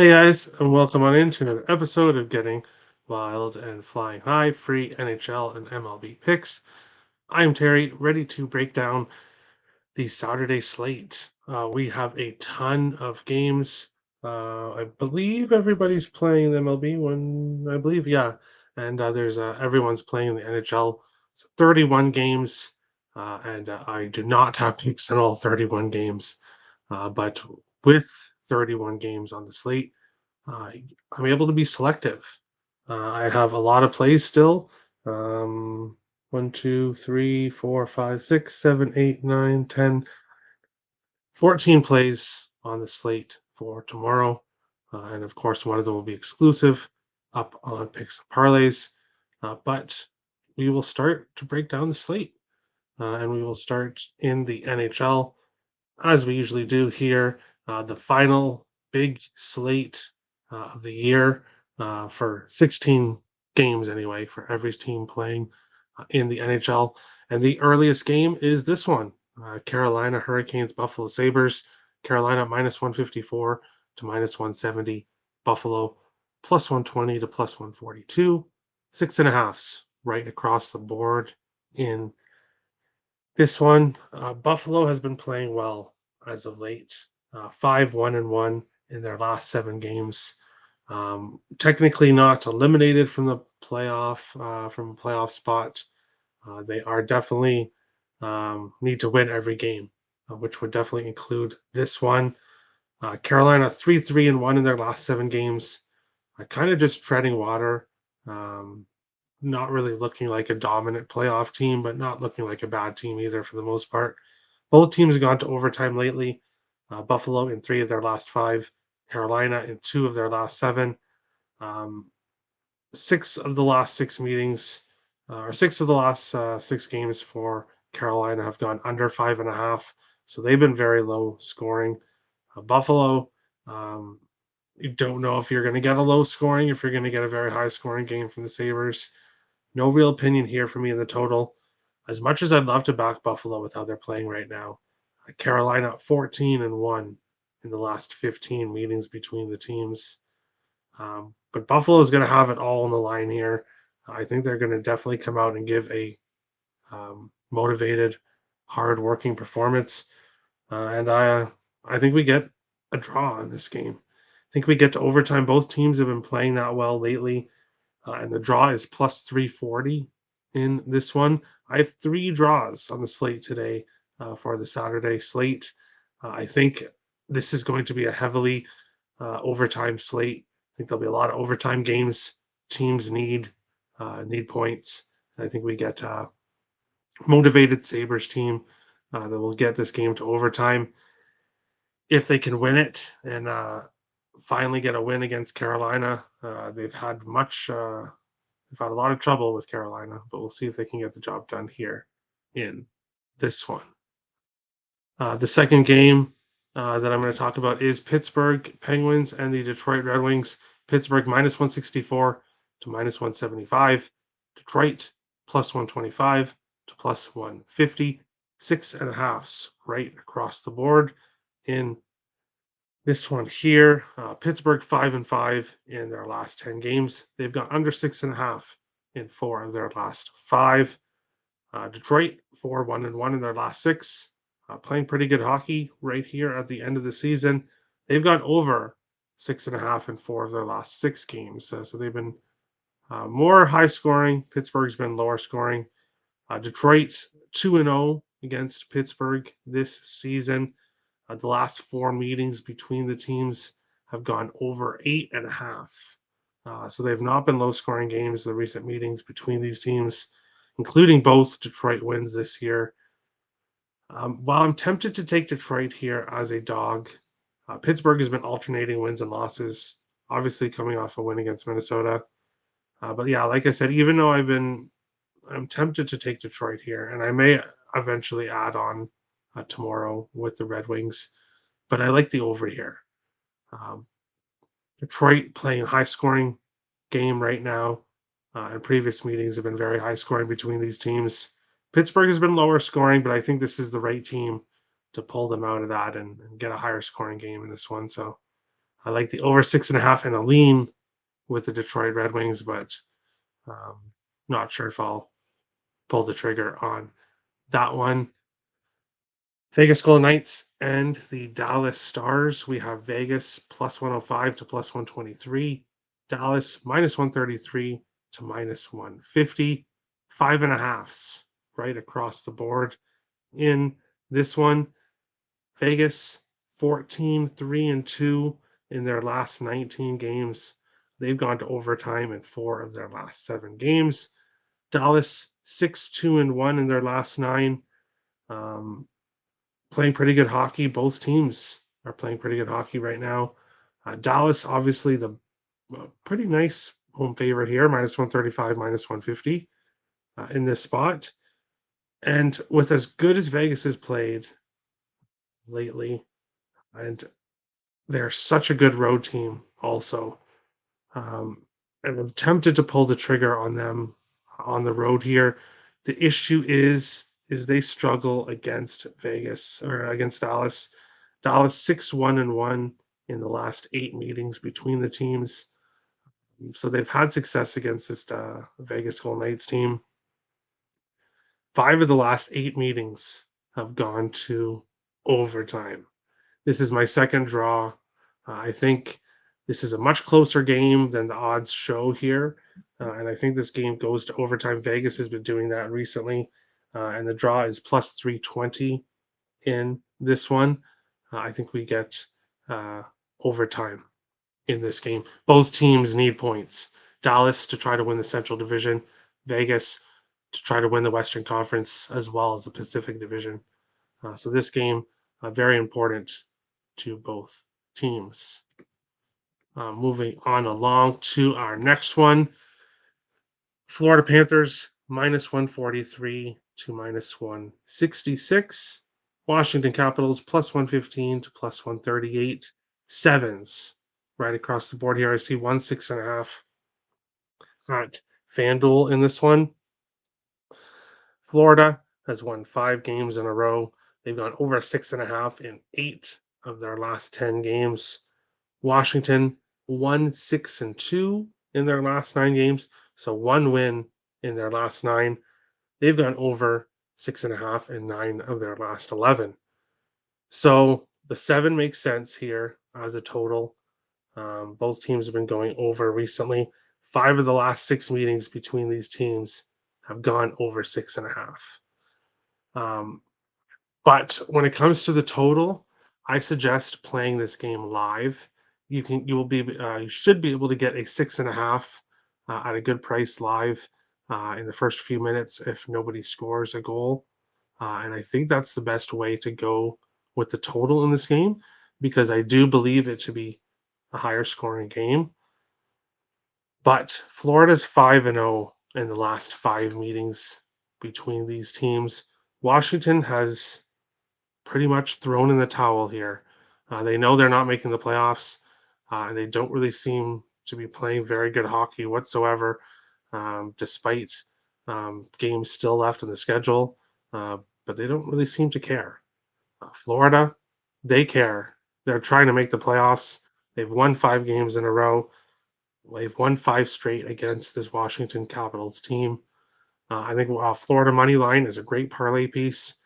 Hey guys, and welcome on into another episode of Getting Wild and Flying High, free NHL and MLB picks. I'm Terry, ready to break down the Saturday slate. We have a ton of games. I believe everybody's playing the MLB one. I believe, yeah, and there's everyone's playing the NHL. So 31 games, and I do not have picks in all 31 games, but with 31 games on the slate. I I'm able to be selective. I have a lot of plays still. Um, 1, 2, 3, 4, 5, 6, 7, 8, 9, 10, 14 plays on the slate for tomorrow. And of course, one of them will be exclusive up on picks and parlays. But we will start to break down the slate. And we will start in the NHL as we usually do here, the final big slate of the year for 16 games anyway for every team playing in the NHL. And the earliest game is this one, Carolina Hurricanes, Buffalo Sabres. Carolina minus 154 to minus 170. Buffalo plus 120 to plus 142. Six and a halves right across the board in this one. Buffalo has been playing well as of late. 5-1-1 in their last 7 games. Technically not eliminated from the from a playoff spot. They are definitely need to win every game, which would definitely include this one. Carolina 3-3-1 in their last 7 games. Kind of just treading water. Um, Not really looking like a dominant playoff team, but not looking like a bad team either for the most part. Both teams have gone to overtime lately. Buffalo in 3 of their last 5, Carolina in 2 of their last 7. 6 of the last 6 meetings, or 6 of the last 6 games for Carolina have gone under 5.5. So they've been very low scoring. Buffalo, um, you don't know if you're going to get a low scoring, if you're going to get a very high scoring game from the Sabres. No real opinion here for me in the total. As much as I'd love to back Buffalo with how they're playing right now, Carolina 14-1 in the last 15 meetings between the teams. But Buffalo is going to have it all on the line here. I think they're going to definitely come out and give a motivated, hard-working performance, and I think we get a draw in this game. I think we get to overtime. Both teams have been playing that well lately. And the draw is plus 340 in this one. I have 3 draws on the slate today for the Saturday slate. I think this is going to be a heavily overtime slate. I think there'll be a lot of overtime games. Teams need points. I think we get a motivated Sabres team that will get this game to overtime if they can win it and finally get a win against Carolina. They've had a lot of trouble with Carolina, but we'll see if they can get the job done here in this one. The second game that I'm going to talk about is Pittsburgh Penguins and the Detroit Red Wings. Pittsburgh minus 164 to minus 175. Detroit plus 125 to plus 150. 6.5s right across the board in this one here. Pittsburgh 5-5 in their last 10 games. They've got under 6.5 in 4 of their last 5. Detroit 4-1-1 in their last 6. Playing pretty good hockey right here at the end of the season. They've got over 6.5 in 4 of their last 6 games. So they've been more high scoring. Pittsburgh's been lower scoring. Detroit 2-0 against Pittsburgh this season. The last 4 meetings between the teams have gone over 8.5. So they've not been low scoring games, the recent meetings between these teams, including both Detroit wins this year. While I'm tempted to take Detroit here as a dog, Pittsburgh has been alternating wins and losses, obviously coming off a win against Minnesota. But yeah, like I said, even though I'm tempted to take Detroit here, and I may eventually add on tomorrow with the Red Wings, but I like the over here. Um, Detroit playing a high scoring game right now, and previous meetings have been very high scoring between these teams. Pittsburgh has been lower scoring, but I think this is the right team to pull them out of that and get a higher scoring game in this one. So I like the over 6.5 and a lean with the Detroit Red Wings, but um, not sure if I'll pull the trigger on that one. Vegas Golden Knights and the Dallas Stars. We have Vegas plus 105 to plus 123, Dallas minus 133 to minus 150, 5.5s right across the board in this one. Vegas 14, 3-2 in their last 19 games. They've gone to overtime in 4 of their last 7 games. Dallas 6-2-1 in their last 9. Um, Playing pretty good hockey. Both teams are playing pretty good hockey right now. Dallas, obviously, the pretty nice home favorite here, minus 135, minus 150 in this spot. And with as good as Vegas has played lately, and they're such a good road team, also. And I'm tempted to pull the trigger on them on the road here. The issue is they struggle against Vegas or against Dallas. Dallas 6-1-1 in the last 8 meetings between the teams. So they've had success against this Vegas Golden Knights team. 5 of the last 8 meetings have gone to overtime. This is my second draw. I think this is a much closer game than the odds show here. And I think this game goes to overtime. Vegas has been doing that recently. And the draw is plus 320 in this one. I think we get overtime in this game. Both teams need points. Dallas to try to win the Central Division, Vegas to try to win the Western Conference as well as the Pacific Division. So this game, very important to both teams. Moving on along to our next one, Florida Panthers minus 143 to minus 166. Washington Capitals plus 115 to plus 138. Sevens right across the board here. I see 1 6.5 at FanDuel in this one. Florida has won 5 games in a row. They've gone over 6.5 in 8 of their last 10 games. Washington 1-6-2 in their last 9 games. So 1 win in their last 9. They've gone over 6.5 in 9 of their last 11. So the 7 makes sense here as a total. Both teams have been going over recently. 5 of the last 6 meetings between these teams have gone over 6.5. But when it comes to the total, I suggest playing this game live. You should be able to get a 6.5 at a good price live in the first few minutes if nobody scores a goal. And I think that's the best way to go with the total in this game because I do believe it to be a higher scoring game. But Florida's 5-0 in the last 5 meetings between these teams. Washington has pretty much thrown in the towel here. They know they're not making the playoffs, and they don't really seem to be playing very good hockey whatsoever, despite games still left in the schedule. But they don't really seem to care. Florida, they care. They're trying to make the playoffs. They've won 5 games in a row. They've won 5 straight against this Washington Capitals team. I think Florida money line is a great parlay piece.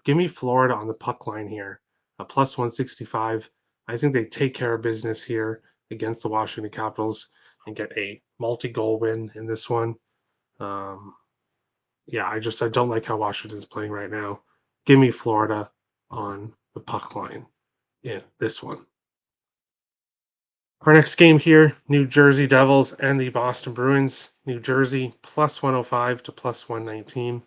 Give me Florida on the puck line here, a plus 165. I think they take care of business here against the Washington Capitals and get a multi-goal win in this one. Yeah, I don't like how Washington's playing right now. Give me Florida on the puck line in this one. Our next game here, New Jersey Devils and the Boston Bruins. New Jersey plus 105 to plus 119.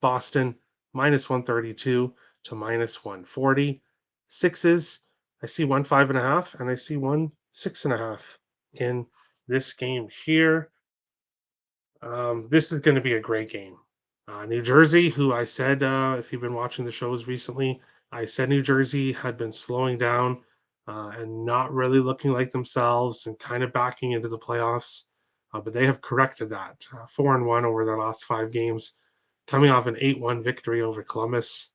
Boston minus 132 to minus 140. Sixes, I see 1 5.5 and I see 1 6.5 in this game here. This is going to be a great game. New Jersey, who I said, if you've been watching the shows recently, I said New Jersey had been slowing down and not really looking like themselves and kind of backing into the playoffs. But they have corrected that. 4-1 over their last 5 games, coming off an 8-1 victory over Columbus.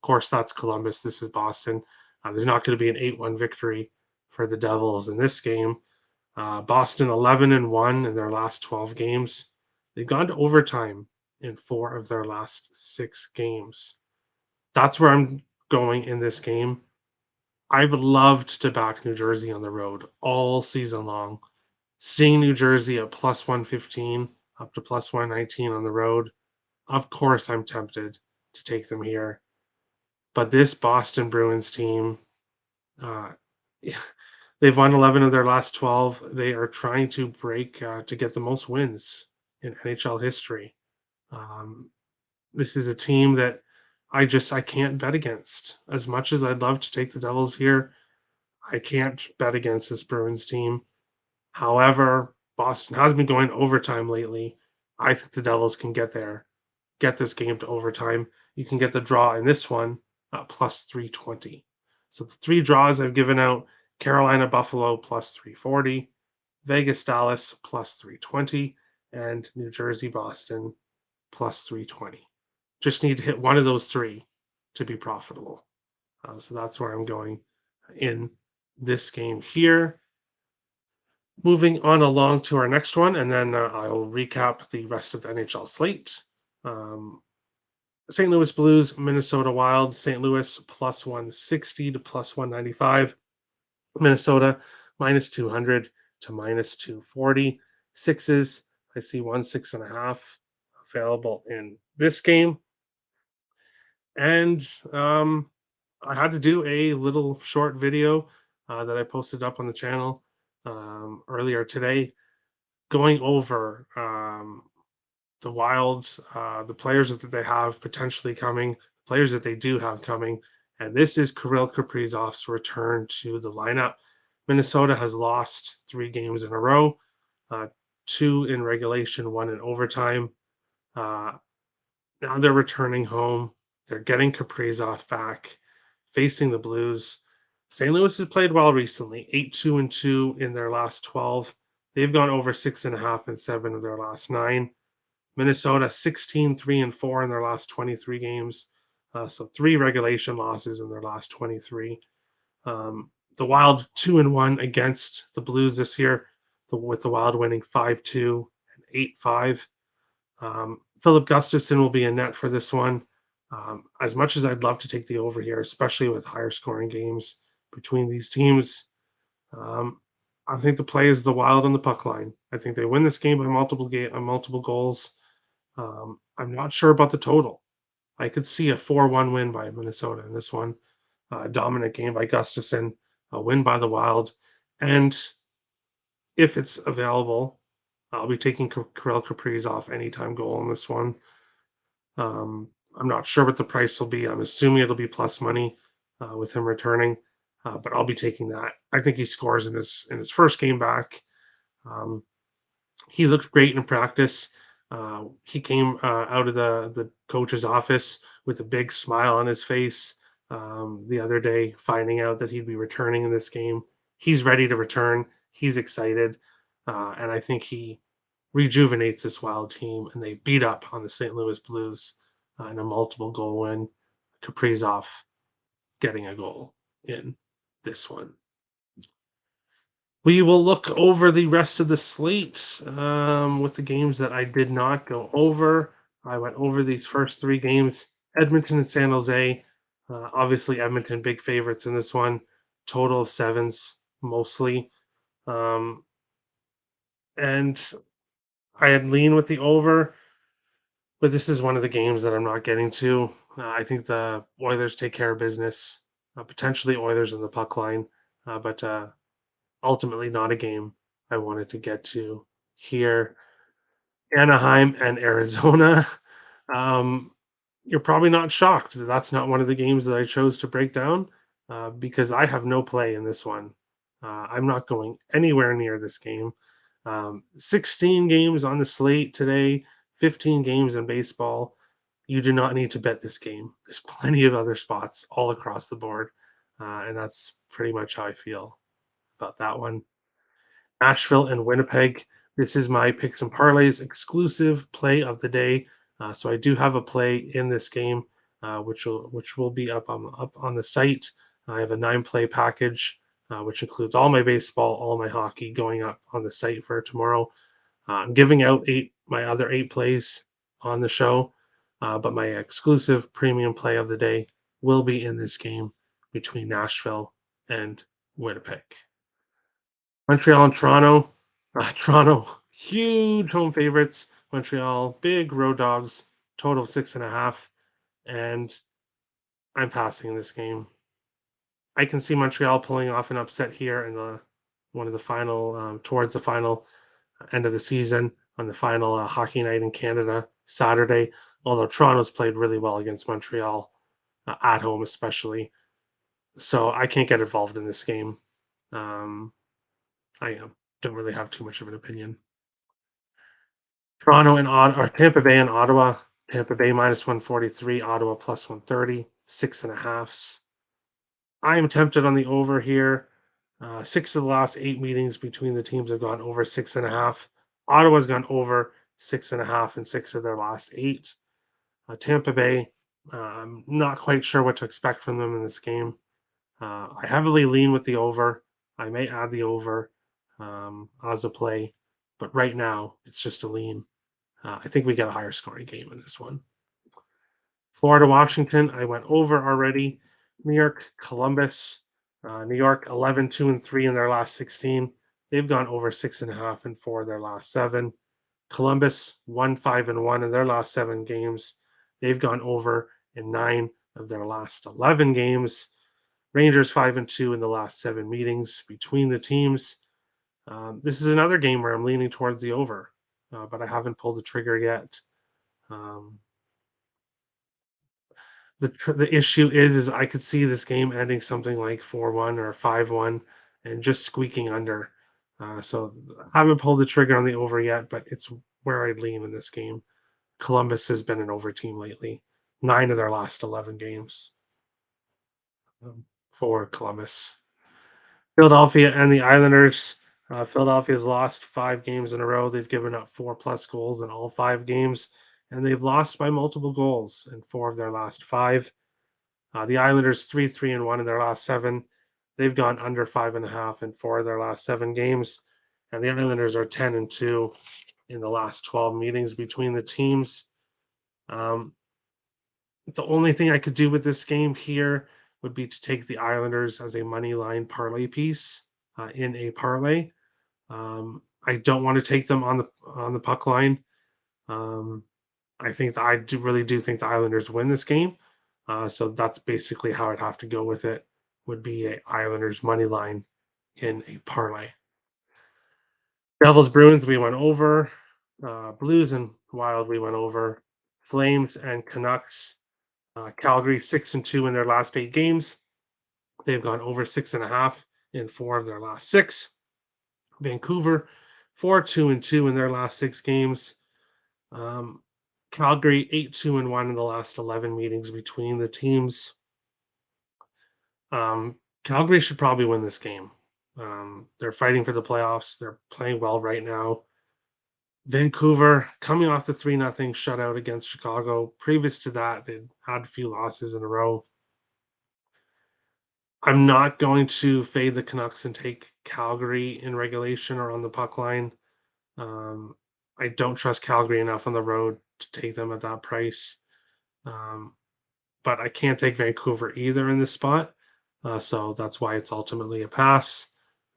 Of course, that's Columbus. This is Boston. There's not going to be an 8-1 victory for the Devils in this game. Boston 11-1 in their last 12 games. They've gone to overtime in 4 of their last 6 games. That's where I'm going in this game. I've loved to back New Jersey on the road all season long. Seeing New Jersey at plus 115 up to plus 119 on the road, of course I'm tempted to take them here. But this Boston Bruins team, uh, they've won 11 of their last 12. They are trying to break to get the most wins in NHL history. Um, this is a team that I can't bet against. As much as I'd love to take the Devils here, I can't bet against this Bruins team. However, Boston has been going overtime lately. I think the Devils can get there, get this game to overtime. You can get the draw in this one at plus 320. So the 3 draws I've given out: Carolina Buffalo plus 340, Vegas Dallas plus 320, and New Jersey Boston plus 320. Just need to hit one of those 3 to be profitable. So that's where I'm going in this game here. Moving on along to our next one, and then I'll recap the rest of the NHL slate. Um, St. Louis Blues, Minnesota Wild. St. Louis plus 160 to plus 195. Minnesota minus 200 to minus 240. Sixes, I see 1.5 available in this game. And I had to do a little short video that I posted up on the channel earlier today, going over the Wild, the players that they have potentially coming, players that they do have coming. And this is Kirill Kaprizov's return to the lineup. Minnesota has lost 3 games in a row, 2 in regulation, 1 in overtime. Uh, Now they're returning home. They're getting Kaprizov back, facing the Blues. St. Louis has played well recently, 8-2-2 in their last 12. They've gone over 6.5 in 7 of their last 9. Minnesota 16-3-4 in their last 23 games. So 3 regulation losses in their last 23. The Wild 2-1 against the Blues this year, with the Wild winning 5-2 and 8-5. Philip Gustafson will be in net for this one. As much as I'd love to take the over here, especially with higher scoring games between these teams, um, I think the play is the Wild on the puck line. I think they win this game by multiple goals. I'm not sure about the total. I could see a 4-1 win by Minnesota in this one. A dominant game by Gustafson, a win by the Wild. And if it's available, I'll be taking Kirill Kaprizov anytime goal in this one. I'm not sure what the price will be. I'm assuming it'll be plus money with him returning, but I'll be taking that. I think he scores in his first game back. Um, he looked great in practice. He came out of the coach's office with a big smile on his face the other day, finding out that he'd be returning in this game. He's ready to return. He's excited, and I think he rejuvenates this Wild team, and they beat up on the St. Louis Blues in a multiple goal win. Kaprizov getting a goal in this one. We will look over the rest of the slate with the games that I did not go over. I went over these first 3 games: Edmonton and San Jose. Obviously, Edmonton big favorites in this one. Total of 7s mostly. And I had leaned with the over, but this is one of the games that I'm not getting to. I think the Oilers take care of business. Potentially Oilers in the puck line, but ultimately not a game I wanted to get to here. Anaheim and Arizona. Um, you're probably not shocked that that's not one of the games that I chose to break down because I have no play in this one. I'm not going anywhere near this game. 16 games on the slate today, 15 games in baseball. You do not need to bet this game. There's plenty of other spots all across the board. And that's pretty much how I feel about that one. Nashville and Winnipeg. This is my picks and parlays exclusive play of the day. So I do have a play in this game, which will be up on the site. I have a 9 play package which includes all my baseball, all my hockey going up on the site for tomorrow. I'm giving out my other 8 plays on the show, but my exclusive premium play of the day will be in this game between Nashville and Winnipeg. Montreal and Toronto. Toronto, huge home favorites. Montreal, big road dogs, total of 6.5. And I'm passing this game. I can see Montreal pulling off an upset here in one of the final, towards the final end of the season on the final hockey night in Canada Saturday. Although Toronto's played really well against Montreal at home, especially, so I can't get involved in this game. I don't really have too much of an opinion. Toronto and or Tampa Bay and Ottawa. Tampa Bay minus 143, Ottawa plus 130, 6.5. I am tempted on the over here. 6 of the last 8 meetings between the teams have gone over 6.5. Ottawa's gone over 6.5 in 6 of their last 8. Tampa Bay, I'm not quite sure what to expect from them in this game. I heavily lean with the over. I may add the over as a play, but right now it's just a lean. I think we get a higher scoring game in this one. Florida, Washington, I went over already. New York, Columbus. New York 11, 2, and 3 in their last 16. They've gone over 6.5 and 4 in their last 7. Columbus 1, 5, and 1 in their last 7 games. They've gone over in 9 of their last 11 games. Rangers 5 and 2 in the last 7 meetings between the teams. This is another game where I'm leaning towards the over, but I haven't pulled the trigger yet. The issue is I could see this game ending something like 4-1 or 5-1 and just squeaking under. So I haven't pulled the trigger on the over yet, but it's where I'd lean in this game. Columbus has been an over team lately. 9 of their last 11 games for Columbus. Philadelphia and the Islanders. Philadelphia's lost 5 games in a row. They've given up 4+ goals in all 5 games, and they've lost by multiple goals in 4 of their last 5. The Islanders 3, 3, and 1 in their last 7. They've gone under 5.5 in 4 of their last 7 games, and the Islanders are 10 and 2 in the last 12 meetings between the teams. The only thing I could do with this game here would be to take the Islanders as a money line parlay piece in a parlay. I don't want to take them on the puck line. I think really do think the Islanders win this game. So that's basically how I'd have to go with it. Would be a Islanders money line in a parlay. Devils Bruins we went over. Blues and Wild we went over. Flames and Canucks. Calgary 6 and 2 in their last 8 games. They've gone over 6.5 in 4 of their last 6. Vancouver 4, 2, and 2 in their last 6 games. Calgary 8, 2, and 1 in the last 11 meetings between the teams. Calgary should probably win this game. They're fighting for the playoffs. They're playing well right now. Vancouver coming off the 3-0 shutout against Chicago. Previous to that, they'd had a few losses in a row. I'm not going to fade the Canucks and take Calgary in regulation or on the puck line. I don't trust Calgary enough on the road to take them at that price. But I can't take Vancouver either in this spot. So that's why it's ultimately a pass.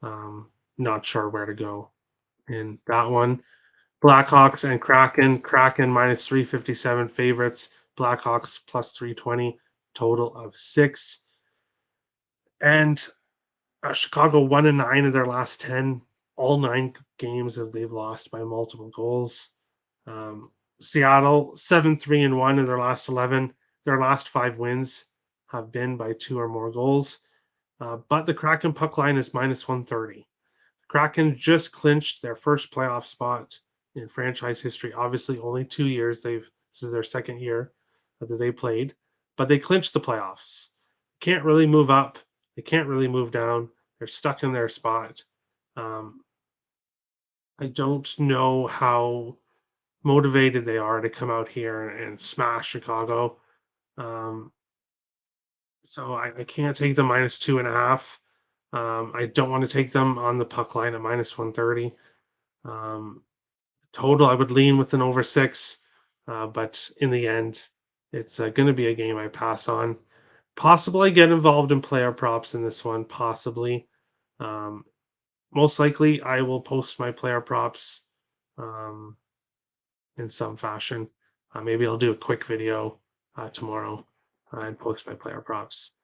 Not sure where to go in that one. Blackhawks and Kraken. Kraken minus 357 favorites. Blackhawks plus 320. Total of 6. And Chicago 1 and 9 in their last 10. All 9 games they've lost by multiple goals. Seattle 7, 3, and 1 in their last 11. Their last 5 wins have been by 2 or more goals. But the Kraken puck line is minus 130. Kraken just clinched their first playoff spot in franchise history. Obviously, only 2 years. This is their second year that they played, but they clinched the playoffs. Can't really move up. They can't really move down. They're stuck in their spot. I don't know how motivated they are to come out here and smash Chicago. So I can't take the minus 2.5. I don't want to take them on the puck line at minus 130. Um, Total, I would lean with an over 6, but in the end, it's going to be a game I pass on. Possible I get involved in player props in this one, possibly. Um, Most likely, I will post my player props um, in some fashion. Maybe I'll do a quick video tomorrow and post my player props.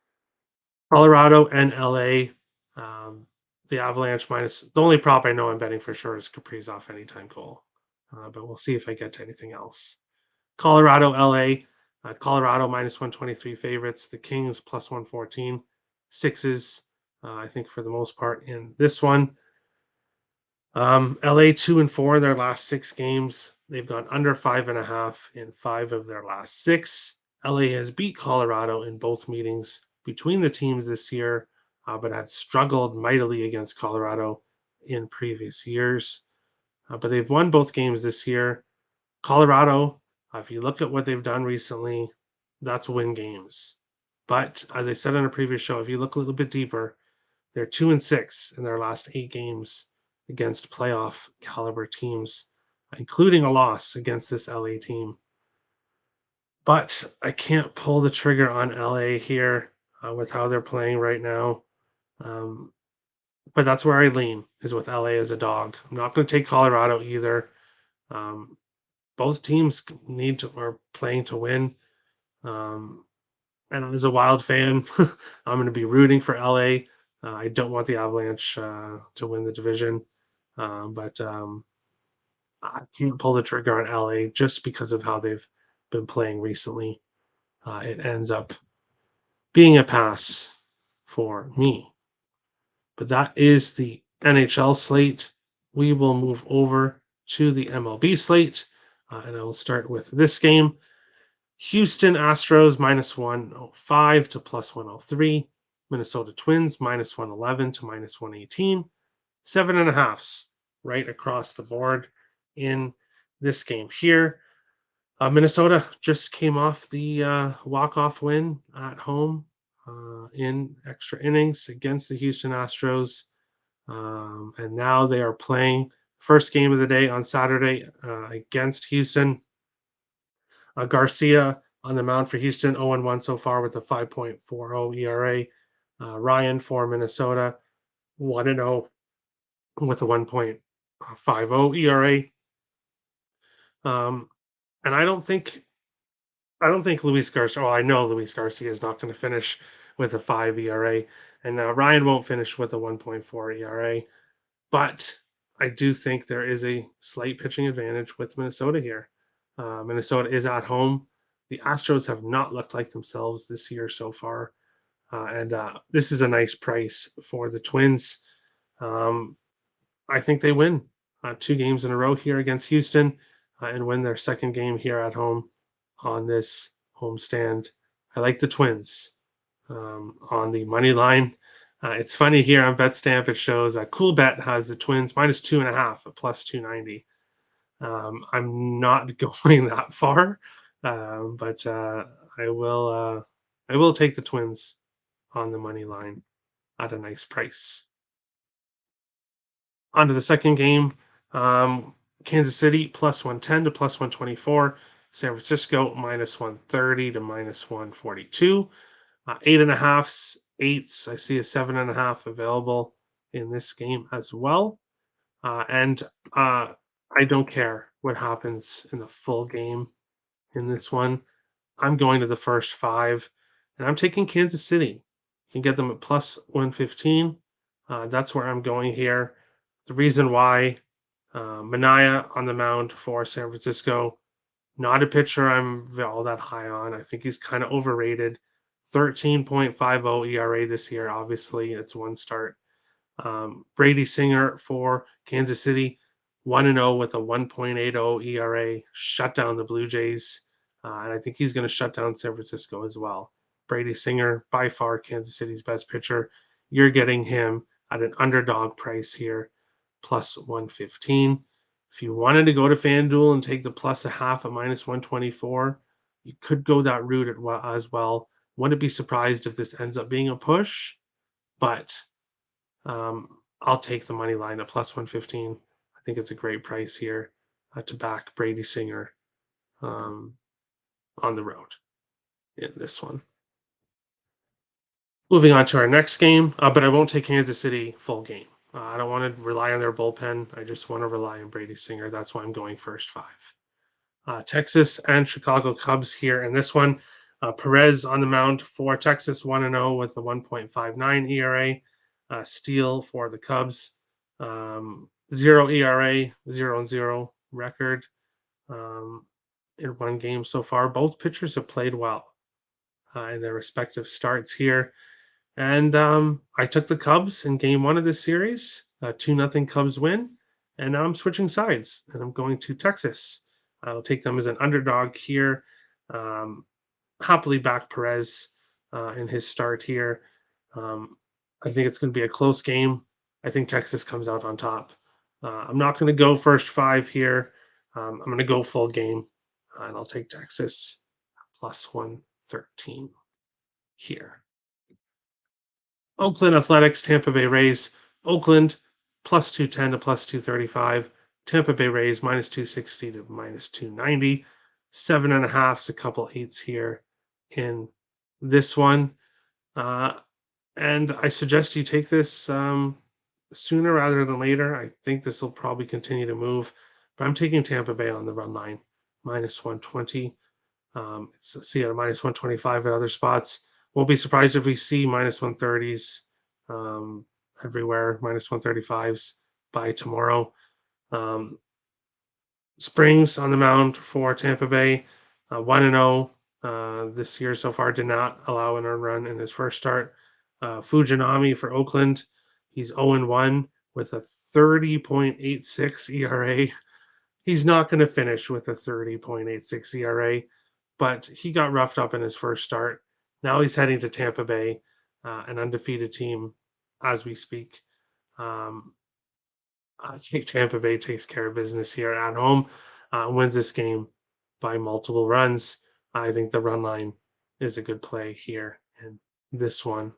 Colorado and LA. Um, the Avalanche minus the only prop I know I'm betting for sure is Kaprizov anytime goal. But we'll see if I get to anything else. Colorado, LA. Colorado minus 123 favorites. The Kings plus 114. Sixes, I think, for the most part in this one. LA 2-4 in their last 6 games. They've gone under 5.5 in 5 of their last 6. LA has beat Colorado in both meetings between the teams this year, but had struggled mightily against Colorado in previous years. But they've won both games this year. Colorado, if you look at what they've done recently, that's win games. But as I said in a previous show, if you look a little bit deeper, they're 2-6 in their last 8 games against playoff caliber teams, including a loss against this LA team. But I can't pull the trigger on LA here with how they're playing right now. Um, but that's where I lean, is with LA as a dog. I'm not going to take Colorado either. Um, both teams are playing to win. Um, and as a Wild fan, I'm going to be rooting for LA. I don't want the Avalanche to win the division, but I can't pull the trigger on LA just because of how they've been playing recently. It ends up being a pass for me. But that is the NHL slate. We will move over to the MLB slate, and I will start with this game. Houston Astros minus 105 to plus 103. Minnesota Twins minus 111 to minus 118. 7.5s right across the board in this game here. Minnesota just came off the walk-off win at home in extra innings against the Houston Astros. And now they are playing first game of the day on Saturday against Houston. Garcia on the mound for Houston, 0-1 so far with a 5.40 ERA. Ryan for Minnesota, 1-0 with a 1.50 ERA. And I don't think Luis Garcia. Oh, I know Luis Garcia is not going to finish with a 5 ERA, and Ryan won't finish with a 1.4 ERA. But I do think there is a slight pitching advantage with Minnesota here. Minnesota is at home. The Astros have not looked like themselves this year so far. And this is a nice price for the Twins. Um, I think they win 2 games in a row here against Houston and win their second game here at home on this homestand. I like the Twins on the money line. It's funny here on BetStamp, it shows Cool Bet has the Twins minus 2.5 at plus 290. I'm not going that far, but I will take the Twins on the money line at a nice price. On to the second game. Kansas City plus 110 to plus 124. San Francisco minus 130 to minus 142. 8.5s, 8s. I see a 7.5 available in this game as well. And I don't care what happens in the full game in this one. I'm going to the first 5, and I'm taking Kansas City. You can get them at plus 115. That's where I'm going here. The reason why Mania on the mound for San Francisco, not a pitcher I'm all that high on. I think he's kind of overrated. 13.50 ERA this year. Obviously, it's one start. Brady Singer for Kansas City, 1-0 with a 1.80 ERA, shut down the Blue Jays. And I think he's going to shut down San Francisco as well. Brady Singer, by far Kansas City's best pitcher. You're getting him at an underdog price here, plus 115. If you wanted to go to FanDuel and take the plus a half at minus 124, you could go that route as well. Wouldn't be surprised if this ends up being a push, but I'll take the money line at plus 115. I think it's a great price here to back Brady Singer um, on the road in this one. Moving on to our next game, but I won't take Kansas City full game. I don't want to rely on their bullpen. I just want to rely on Brady Singer. That's why I'm going first five. Texas and Chicago Cubs here in this one. Perez on the mound for Texas, 1-0 with a 1.59 ERA. Steele for the Cubs, 0 ERA, 0-0 record in one game so far. Both pitchers have played well in their respective starts here. And I took the Cubs in game one of this series, 2-0 Cubs win. And now I'm switching sides and I'm going to Texas. I'll take them as an underdog here. Um, Happily back Perez in his start here. Um, I think it's going to be a close game. I think Texas comes out on top. I'm not going to go first five here. I'm going to go full game, and I'll take Texas plus 113 here. Oakland Athletics, Tampa Bay Rays. Oakland plus 210 to plus 235. Tampa Bay Rays minus 260 to minus 290. 7.5's a couple eights here in this one. And I suggest you take this sooner rather than later. I think this will probably continue to move, but I'm taking Tampa Bay on the run line, minus 120. It's see at a minus 125 at other spots. Won't be surprised if we see minus 130s everywhere, minus 135s by tomorrow. Springs on the mound for Tampa Bay, 1-0 this year so far, did not allow an earned run in his first start. Fujinami for Oakland, he's 0-1 with a 30.86 ERA. He's not going to finish with a 30.86 ERA, but he got roughed up in his first start. Now he's heading to Tampa Bay, an undefeated team as we speak. I think Tampa Bay takes care of business here at home, wins this game by multiple runs. I think the run line is a good play here in this one.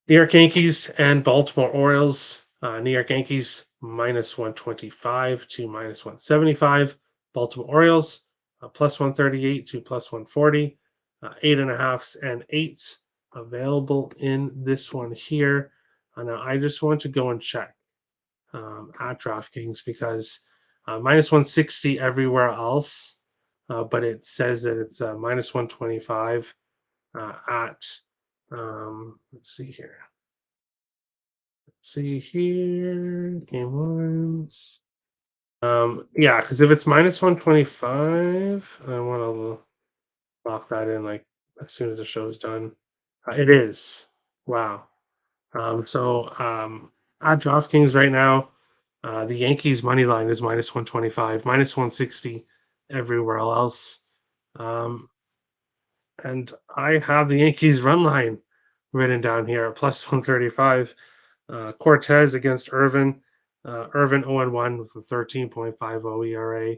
New York Yankees and Baltimore Orioles. New York Yankees minus 125 to minus 175. Baltimore Orioles plus 138 to plus 140. 8.5s and 8s available in this one here. Now I just want to go and check at DraftKings because minus 160 everywhere else, but it says that it's minus 125 at, let's see here. See here, game ones. Yeah, because if it's minus 125, I want to lock that in like as soon as the show's done. It is. Wow. So at DraftKings right now, the Yankees money line is minus 125, minus 160 everywhere else. Um, and I have the Yankees run line written down here at plus 135. Cortez against Irvin. Irvin 0-1 with a 13.50 ERA.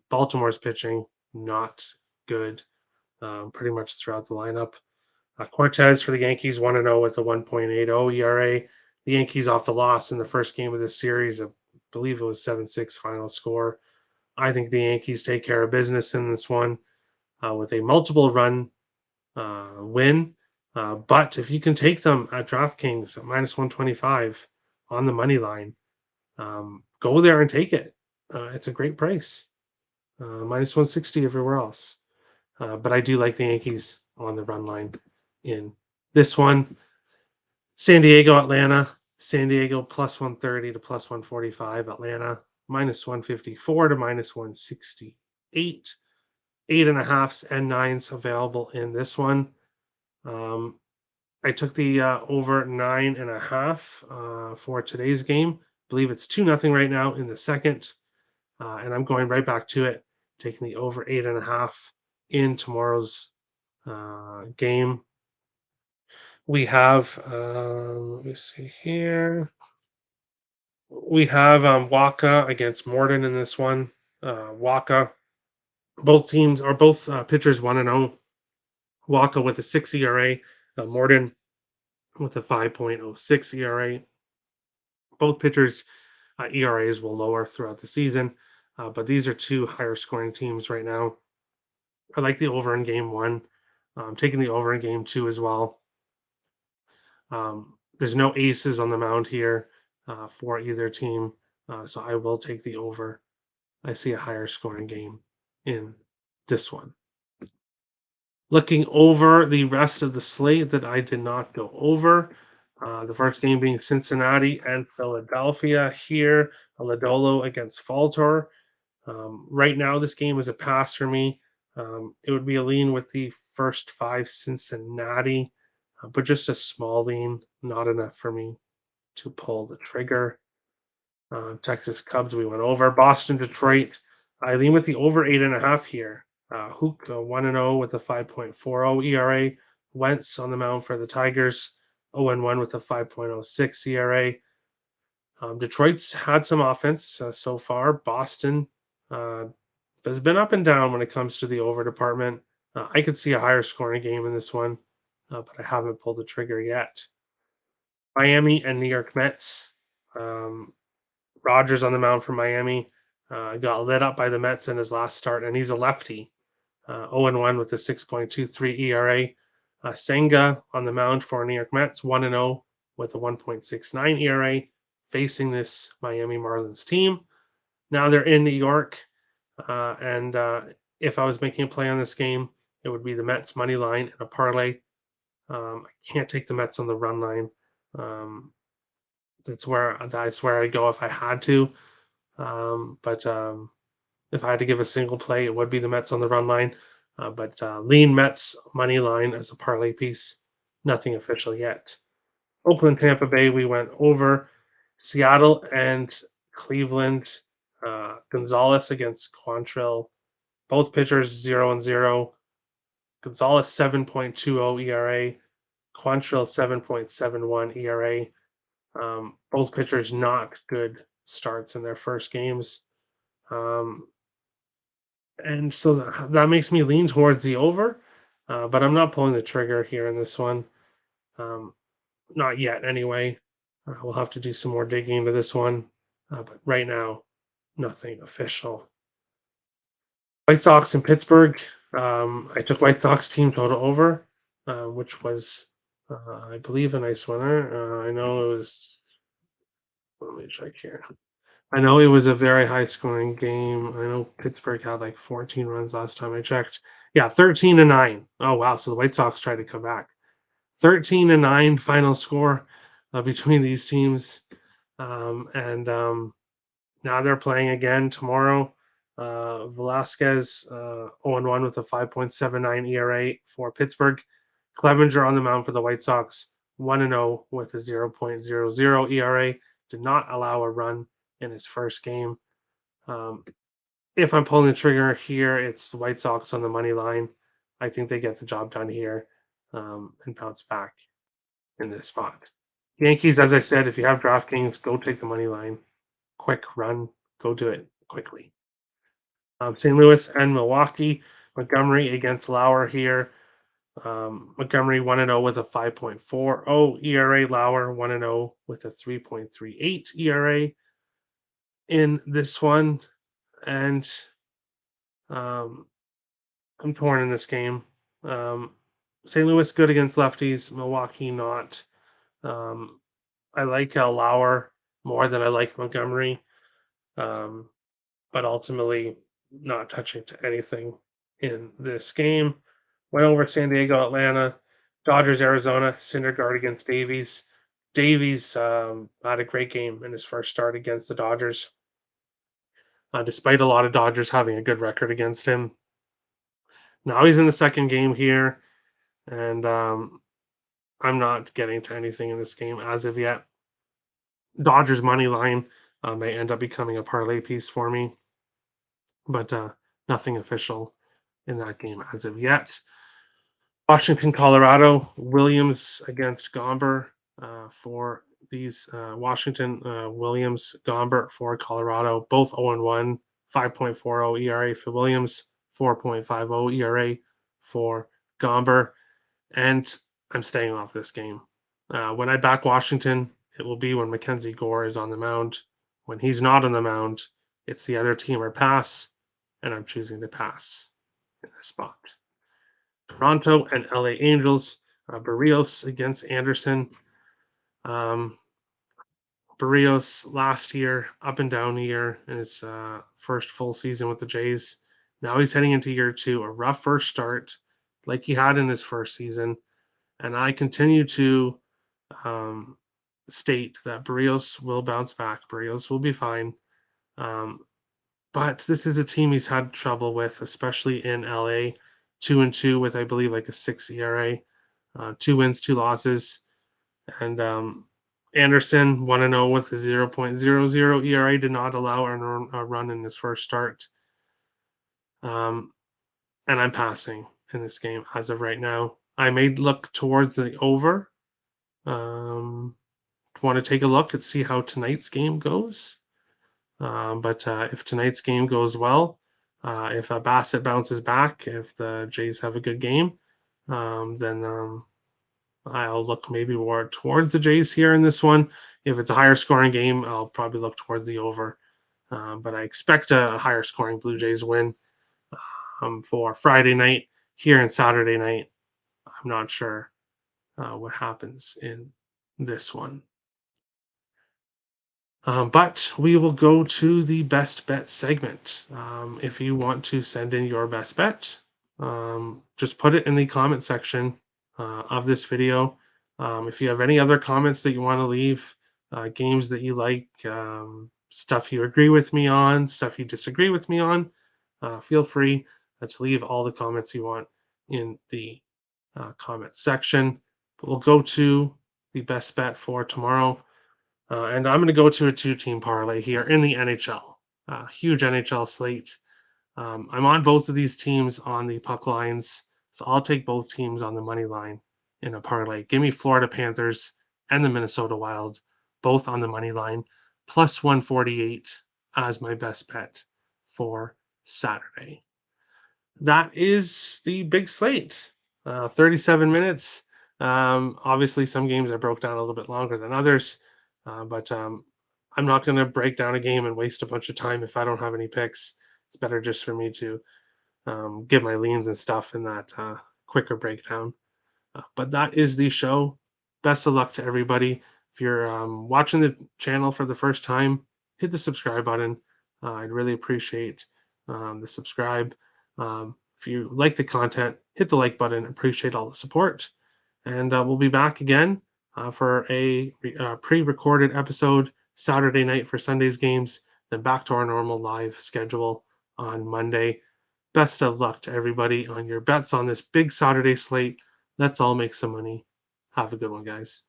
Baltimore's pitching not good pretty much throughout the lineup. Cortez for the Yankees 1-0 with a 1.80 ERA. The Yankees off the loss in the first game of this series. I believe it was 7-6 final score. I think the Yankees take care of business in this one with a multiple run win. But if you can take them at DraftKings at minus 125 on the money line, go there and take it. It's a great price. Minus 160 everywhere else. But I do like the Yankees on the run line in this one. San Diego, Atlanta. San Diego plus 130 to plus 145. Atlanta minus 154 to minus 168. 8.5s and 9s available in this one. I took the over 9.5 for today's game. I believe it's 2-0 right now in the second. And I'm going right back to it, taking the over 8.5 in tomorrow's game. We have, let me see here. We have Waka against Morden in this one. Waka, both teams are both pitchers 1-0. Waka with a 6 ERA. Morden with a 5.06 ERA. Both pitchers' ERAs will lower throughout the season, but these are two higher scoring teams right now. I like the over in game one. Taking the over in game two as well. There's no aces on the mound here for either team, so I will take the over. I see a higher scoring game in this one. Looking over the rest of the slate that I did not go over. The first game being Cincinnati and Philadelphia here. Lodolo against Faltor. Right now, this game is a pass for me. It would be a lean with the first five Cincinnati, but just a small lean, not enough for me to pull the trigger. Texas Cubs, we went over. Boston, Detroit. I lean with the over 8.5 here. Hook 1-0 with a 5.40 ERA. Wentz on the mound for the Tigers, 0-1 with a 5.06 ERA. Detroit's had some offense so far. Boston uh, has been up and down when it comes to the over department. I could see a higher scoring game in this one, but I haven't pulled the trigger yet. Miami and New York Mets. Rogers on the mound for Miami got lit up by the Mets in his last start, and he's a lefty. 0-1 with a 6.23 ERA. Senga on the mound for New York Mets, 1-0 with a 1.69 ERA, facing this Miami Marlins team. Now they're in New York, and if I was making a play on this game, it would be the Mets money line and a parlay. I can't take the Mets on the run line. That's where I'd go if I had to. But if I had to give a single play, it would be the Mets on the run line. But lean Mets money line as a parlay piece. Nothing official yet. Oakland, Tampa Bay, we went over. Seattle and Cleveland. Gonzalez against Quantrill. Both pitchers 0-0. Gonzalez 7.20 ERA. Quantrill 7.71 ERA. Both pitchers not good starts in their first games. And so that makes me lean towards the over, but I'm not pulling the trigger here in this one. Not yet, anyway. We'll have to do some more digging into this one, but right now, nothing official. White Sox in Pittsburgh. I took White Sox team total over, which was, I believe, a nice winner. I know it was. Let me check here. I know it was a very high scoring game. I know Pittsburgh had like 14 runs last time I checked. Yeah, 13-9. Oh wow, so the White Sox tried to come back. 13-9 final score between these teams. And now they're playing again tomorrow. Velasquez 0-1 with a 5.79 ERA for Pittsburgh. Clevenger on the mound for the White Sox, 1-0 with a 0.00 ERA. Did not allow a run in his first game. If I'm pulling the trigger here, it's the White Sox on the money line. I think they get the job done here and bounce back in this spot. Yankees, as I said, if you have DraftKings, go take the money line. Quick run, go do it quickly. St. Louis and Milwaukee. Montgomery against Lauer here. Montgomery 1-0 with a 5.40 ERA. Lauer 1-0 with a 3.38 ERA in this one. And I'm torn in this game. St. Louis good against lefties. Milwaukee not. I like Lauer more than I like Montgomery, but ultimately not touching to anything in this game. Went over San Diego, Atlanta, Dodgers, Arizona, Syndergaard against Davies. Davies had a great game in his first start against the Dodgers, despite a lot of Dodgers having a good record against him. Now he's in the second game here, and I'm not getting to anything in this game as of yet. Dodgers money line may end up becoming a parlay piece for me, but nothing official in that game as of yet. Washington, Colorado, Williams against Gomber for these Washington, Williams, Gomber for Colorado, both 0-1, 5.40 ERA for Williams, 4.50 ERA for Gomber, and I'm staying off this game. When I back Washington, it will be when Mackenzie Gore is on the mound. When he's not on the mound, it's the other team or pass, and I'm choosing to pass in this spot. Toronto and LA Angels, Barrios against Anderson. Um, Barrios last year, up and down year in his first full season with the Jays. Now he's heading into year two, a rough first start, like he had in his first season. And I continue to um, state that Barrios will bounce back. Barrios will be fine. Um, but this is a team he's had trouble with, especially in LA. 2-2 with, I believe, like a 6 ERA, 2 wins, 2 losses. And Anderson 1-0 with a 0.00 ERA, did not allow a run in his first start. And I'm passing in this game as of right now. I may look towards the over. Want to take a look and see how tonight's game goes. But if tonight's game goes well, if Bassett bounces back, if the Jays have a good game, then I'll look maybe more towards the Jays here in this one. If it's a higher scoring game, I'll probably look towards the over. But I expect a higher scoring Blue Jays win for Friday night. Here and Saturday night, I'm not sure what happens in this one. But we will go to the best bet segment. If you want to send in your best bet, just put it in the comment section of this video. If you have any other comments that you want to leave, games that you like, stuff you agree with me on, stuff you disagree with me on, feel free to leave all the comments you want in the comment section. But we'll go to the best bet for tomorrow. And I'm going to go to a 2-team parlay here in the NHL. Huge NHL slate. I'm on both of these teams on the puck lines, so I'll take both teams on the money line in a parlay. Give me Florida Panthers and the Minnesota Wild, both on the money line, plus 148 as my best bet for Saturday. That is the big slate. 37 minutes. Obviously, some games I broke down a little bit longer than others, but I'm not going to break down a game and waste a bunch of time if I don't have any picks. It's better just for me to give my leans and stuff in that quicker breakdown. But that is the show. Best of luck to everybody. If you're watching the channel for the first time, hit the subscribe button. I'd really appreciate the subscribe. If you like the content, hit the like button. Appreciate all the support. And we'll be back again for a pre-recorded episode Saturday night for Sunday's games, then back to our normal live schedule on Monday. Best of luck to everybody on your bets on this big Saturday slate. Let's all make some money. Have a good one, guys.